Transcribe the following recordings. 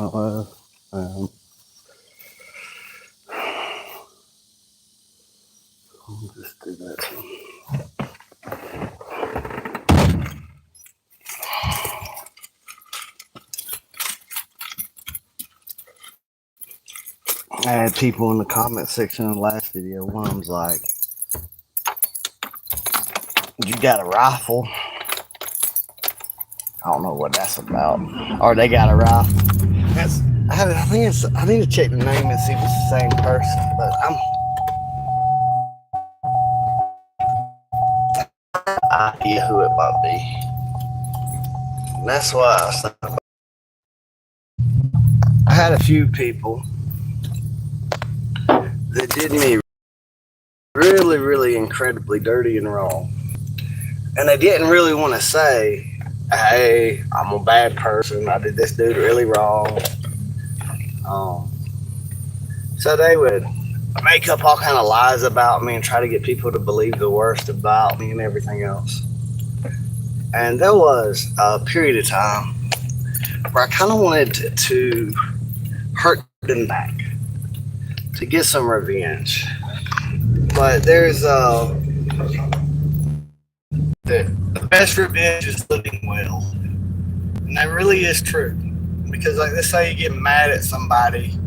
Um, I'll just do that. I had people in the comment section in the last video. One of them's like, "You got a rifle?" I don't know what that's about. Or they got a rifle. That's. I think it's. I need to check the name and see if it's the same person. But I'm idea who it might be. And that's why I was thinking. I had a few people that did me really, really incredibly dirty and wrong. And they didn't really want to say, "Hey, I'm a bad person. I did this dude really wrong." So they would make up all kind of lies about me and try to get people to believe the worst about me and everything else. And there was a period of time where I kind of wanted to hurt them back, to get some revenge. But there's the best revenge is living well, and that really is true. Because like, let's say you get mad at somebody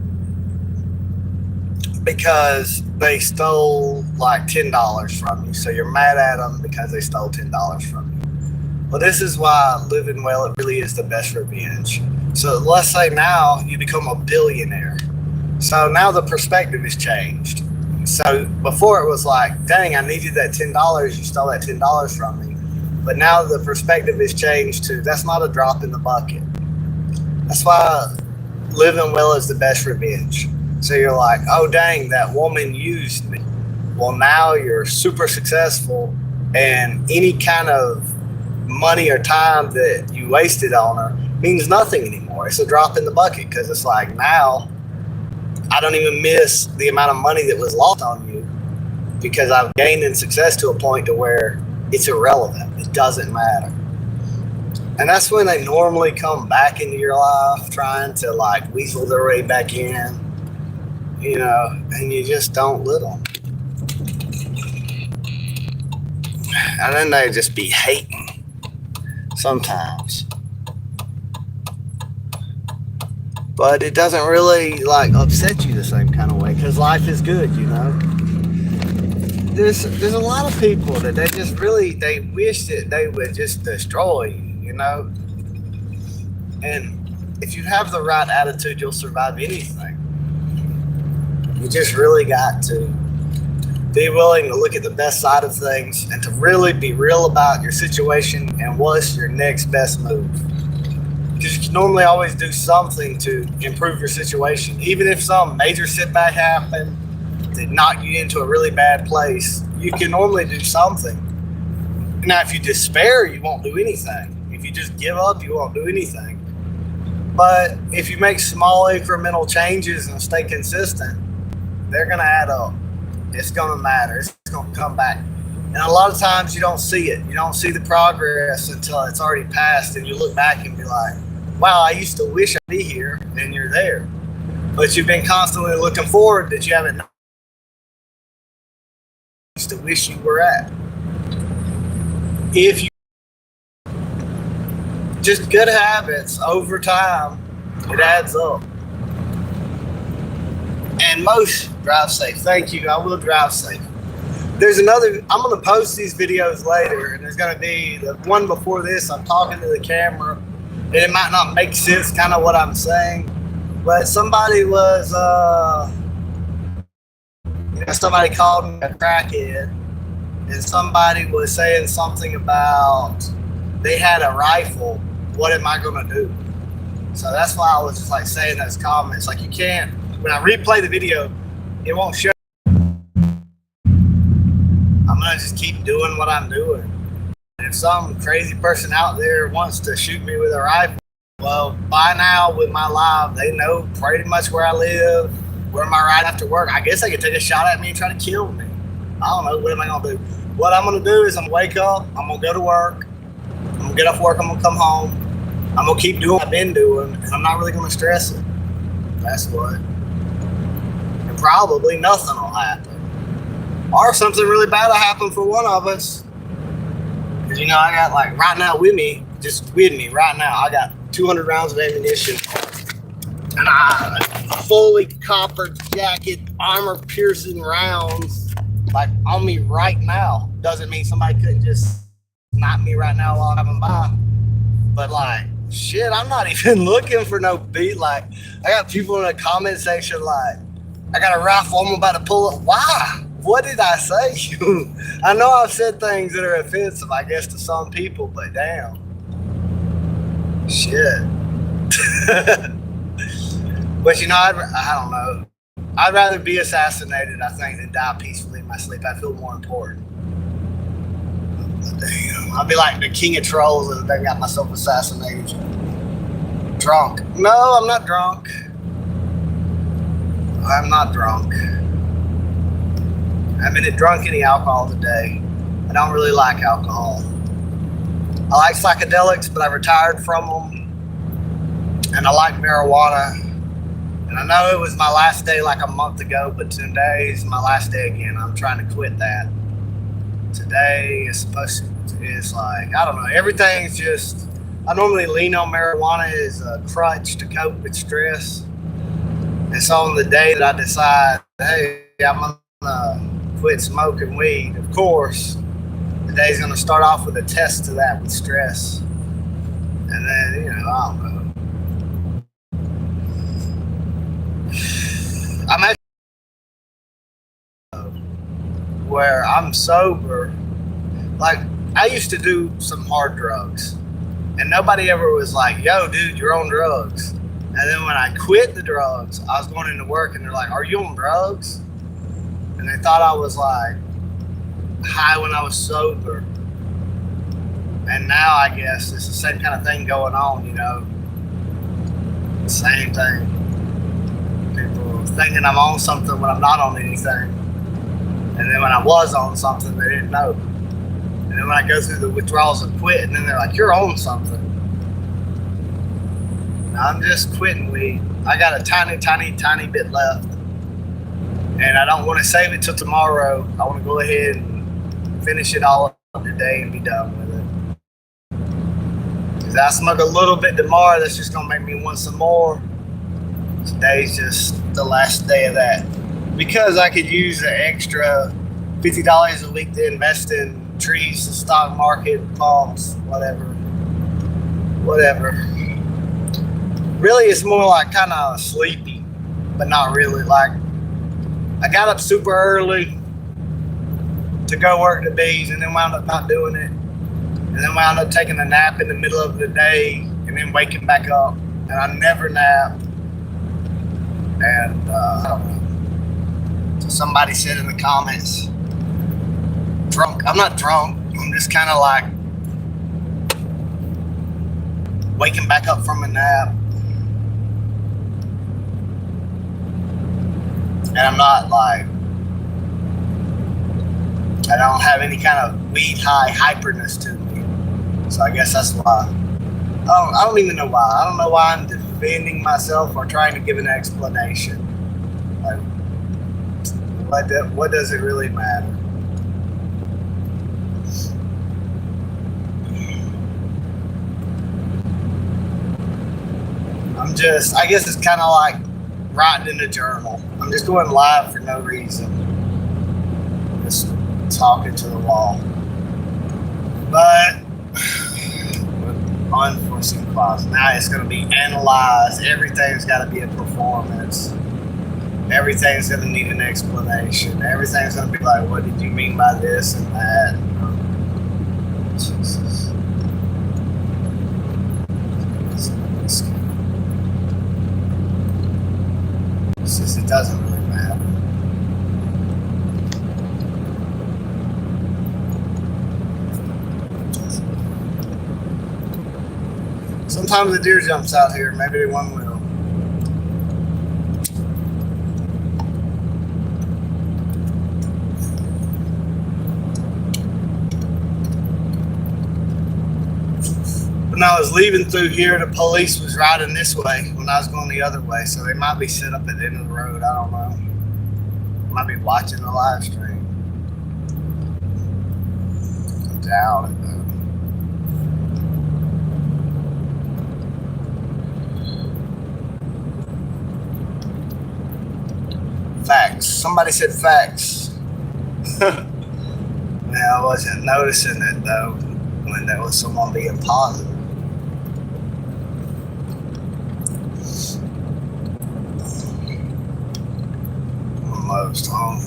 because they stole like $10 from you, so you're mad at them because they stole $10 from you. Well, this is why living well, it really is the best revenge. So let's say now you become a billionaire. So now the perspective has changed. So before it was like, dang, I needed that $10. You stole that $10 from me. But now the perspective has changed to, that's not a drop in the bucket. That's why living well is the best revenge. So you're like, oh, dang, that woman used me. Well, now you're super successful, and any kind of money or time that you wasted on her means nothing anymore. It's a drop in the bucket, because it's like, now I don't even miss the amount of money that was lost on you, because I've gained in success to a point to where it's irrelevant. It doesn't matter. And that's when they normally come back into your life, trying to like weasel their way back in, you know, and you just don't let them. And then they just be hating sometimes. But it doesn't really like upset you the same kind of way, because life is good, you know. There's a lot of people that they just really, they wish that they would just destroy you, you know. And if you have the right attitude, you'll survive anything. You just really got to be willing to look at the best side of things and to really be real about your situation and what's your next best move. Because you can normally always do something to improve your situation. Even if some major setback happened that knocked you into a really bad place, you can normally do something. Now, if you despair, you won't do anything. If you just give up, you won't do anything. But if you make small incremental changes and stay consistent, they're going to add up. It's going to matter. It's going to come back. And a lot of times you don't see it. You don't see the progress until it's already passed, and you look back and be like, wow, I used to wish I'd be here, and you're there. But you've been constantly looking forward that you haven't used to wish you were at. If you just good habits over time, it adds up. And most drive safe. Thank you. I will drive safe. There's another, I'm going to post these videos later, and there's going to be the one before this. I'm talking to the camera, and it might not make sense kind of what I'm saying, but somebody was, somebody called me a crackhead, and somebody was saying something about they had a rifle. What am I going to do? So that's why I was just like saying those comments. Like, you can't, when I replay the video, it won't show. I'm going to just keep doing what I'm doing. And if some crazy person out there wants to shoot me with a rifle, well, by now with my live, they know pretty much where I live, where am I right after work. I guess they could take a shot at me and try to kill me. I don't know. What am I going to do? What I'm going to do is I'm going to wake up. I'm going to go to work. I'm going to get off work. I'm going to come home. I'm gonna keep doing what I've been doing, and I'm not really gonna stress it. That's what. And probably nothing will happen, or something really bad will happen for one of us. Because I got like right now with me right now, I got 200 rounds of ammunition, and I fully coppered jacket, armor piercing rounds like on me right now. Doesn't mean somebody couldn't just knock me right now while I'm by. But like, shit, I'm not even looking for no beat. Like, I got people in the comment section like, I got a rifle, I'm about to pull it. Why? What did I say? I know I've said things that are offensive, I guess, to some people, but damn. Shit. But I don't know. I'd rather be assassinated, I think, than die peacefully in my sleep. I feel more important. Damn. I'd be like the king of trolls and I got myself assassinated. Drunk. No, I'm not drunk. I'm not drunk. I haven't drunk any alcohol today. I don't really like alcohol. I like psychedelics, but I retired from them. And I like marijuana. And I know it was my last day like a month ago, but today is my last day again. I'm trying to quit that. Today is like, I don't know, everything's just, I normally lean on marijuana as a crutch to cope with stress. And so on the day that I decide, hey, I'm gonna quit smoking weed, of course, the day's gonna start off with a test to that with stress. And then, I don't know. I'm actually where I'm sober. Like, I used to do some hard drugs, and nobody ever was like, yo, dude, you're on drugs. And then when I quit the drugs, I was going into work, and they're like, are you on drugs? And they thought I was like high when I was sober. And now I guess it's the same kind of thing going on, Same thing. People thinking I'm on something when I'm not on anything. And then when I was on something, they didn't know. And then when I go through the withdrawals and quit, and then they're like, you're on something. I'm just quitting weed. I got a tiny, tiny, tiny bit left. And I don't want to save it till tomorrow. I want to go ahead and finish it all up today and be done with it. Because I smoke a little bit tomorrow, that's just going to make me want some more. Today's just the last day of that. Because I could use the extra $50 a week to invest in trees, the stock market, palms, whatever. Really, it's more like kind of sleepy, but not really. Like, I got up super early to go work the bees and then wound up not doing it. And then wound up taking a nap in the middle of the day and then waking back up. And I never nap. And I don't know. So somebody said in the comments, drunk. I'm not drunk. I'm just kind of like waking back up from a nap. And I'm not like, I don't have any kind of weed high hyperness to me. So I guess that's why. I don't even know why. I don't know why I'm defending myself or trying to give an explanation. Like, what does it really matter? I guess it's kind of like writing in a journal. I'm just going live for no reason. Just talking to the wall. But unforeseen clause. Now it's going to be analyzed. Everything's got to be a performance. Everything's going to need an explanation. Everything's going to be like, what did you mean by this and that? Jesus. It doesn't really matter. Sometimes the deer jumps out here. Maybe one will. When I was leaving through here, the police was riding this way when I was going the other way, so they might be set up at the end of the road. I don't know. Might be watching the live stream. I doubt it, though. Facts. Somebody said facts. Yeah, I wasn't noticing it, though, when there was someone being positive. Almost home.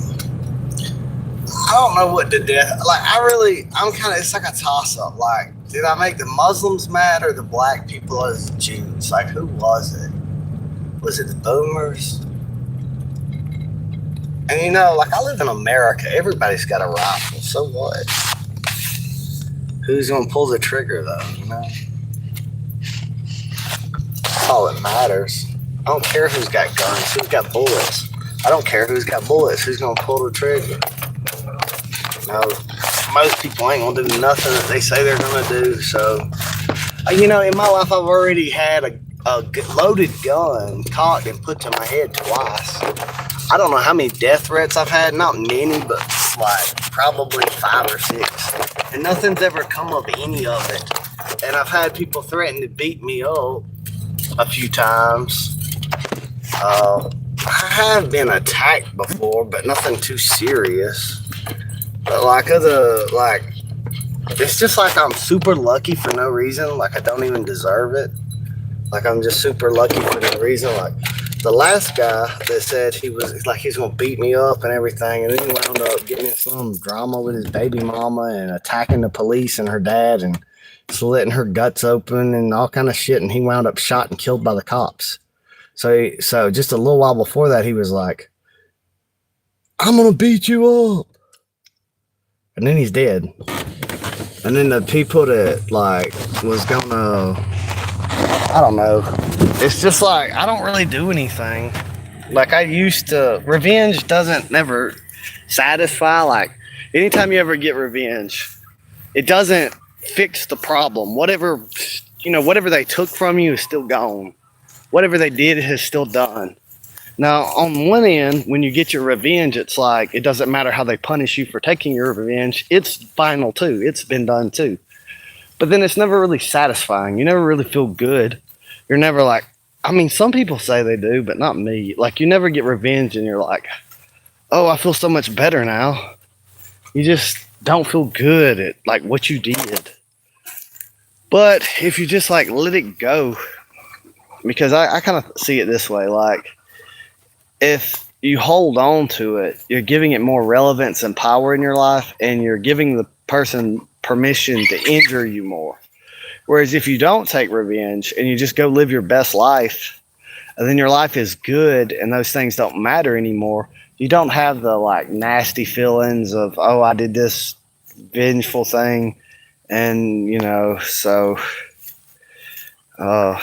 I don't know what to do. Like, I'm kind of, it's like a toss up. Like, did I make the Muslims mad or the black people or the Jews? Like, who was it? Was it the boomers? And you know, like, I live in America. Everybody's got a rifle. So what? Who's going to pull the trigger, though, you know? That's all that matters. I don't care who's got guns, who's got bullets. I don't care who's got bullets, who's going to pull the trigger. No, most people ain't going to do nothing that they say they're going to do. So, you know, in my life, I've already had a loaded gun cocked and put to my head twice. I don't know how many death threats I've had. Not many, but like probably 5 or 6. And nothing's ever come of any of it. And I've had people threaten to beat me up a few times. I have been attacked before, but nothing too serious. But it's just like I'm super lucky for no reason. Like, I don't even deserve it. Like, I'm just super lucky for no reason. Like, the last guy that said he was like he's gonna beat me up and everything, and then he wound up getting in some drama with his baby mama and attacking the police and her dad and slitting her guts open and all kind of shit, and he wound up shot and killed by the cops. So just a little while before that, he was like, "I'm gonna beat you up," and then he's dead. And then the people that like was gonna, I don't know. It's just like, I don't really do anything. Like, I used to, revenge doesn't never satisfy. Like, anytime you ever get revenge, it doesn't fix the problem. Whatever they took from you is still gone. Whatever they did is still done. Now, on one end, when you get your revenge, it's like, it doesn't matter how they punish you for taking your revenge. It's final too. It's been done too. But then it's never really satisfying. You never really feel good. You're never like, I mean, some people say they do, but not me. Like, you never get revenge and you're like, oh, I feel so much better now. You just don't feel good at like what you did. But if you just like let it go, because I kind of see it this way, like, if you hold on to it, you're giving it more relevance and power in your life, and you're giving the person permission to injure you more. Whereas if you don't take revenge and you just go live your best life, and then your life is good and those things don't matter anymore, you don't have the like nasty feelings of, oh, I did this vengeful thing. And, you know, so, I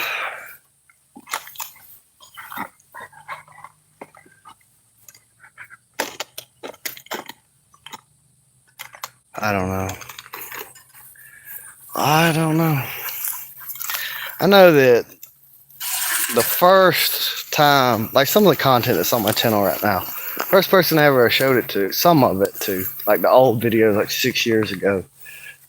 don't know. I know that the first time, like some of the content that's on my channel right now, first person I ever showed it to, some of it to, like the old videos like 6 years ago,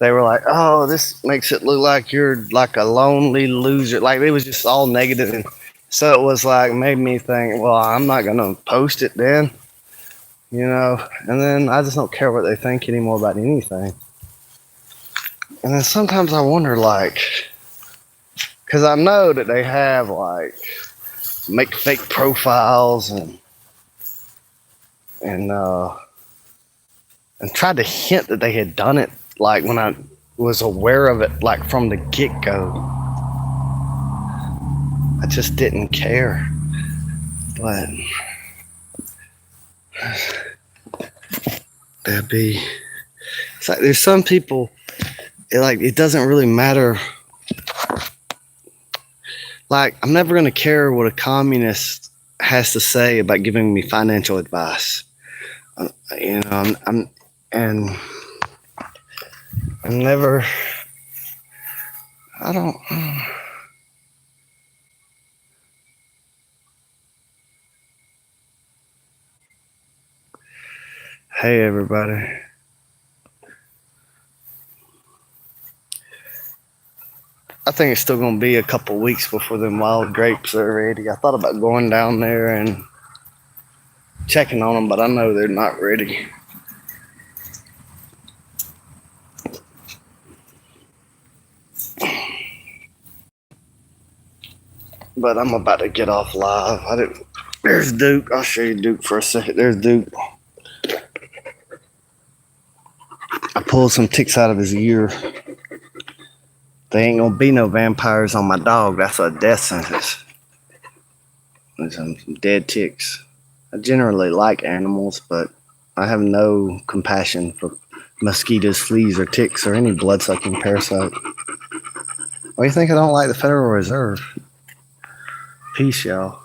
they were like, oh, this makes it look like you're like a lonely loser. Like, it was just all negative. And so it was like, made me think, well, I'm not going to post it then, you know? And then I just don't care what they think anymore about anything. And then sometimes I wonder, like, because I know that they have, like, make fake profiles and tried to hint that they had done it, like, when I was aware of it, like, from the get-go. I just didn't care. But that'd be, it's like, there's some people, it doesn't really matter. Like, I'm never going to care what a communist has to say about giving me financial advice. You know, I'm never, I don't. Hey, everybody. I think it's still going to be a couple weeks before them wild grapes are ready. I thought about going down there and checking on them, but I know they're not ready. But I'm about to get off live. There's Duke. I'll show you Duke for a second. There's Duke. I pulled some ticks out of his ear. There ain't gonna be no vampires on my dog. That's a death sentence. There's some dead ticks. I generally like animals, but I have no compassion for mosquitoes, fleas, or ticks, or any blood-sucking parasite. Why do you think I don't like the Federal Reserve? Peace, y'all.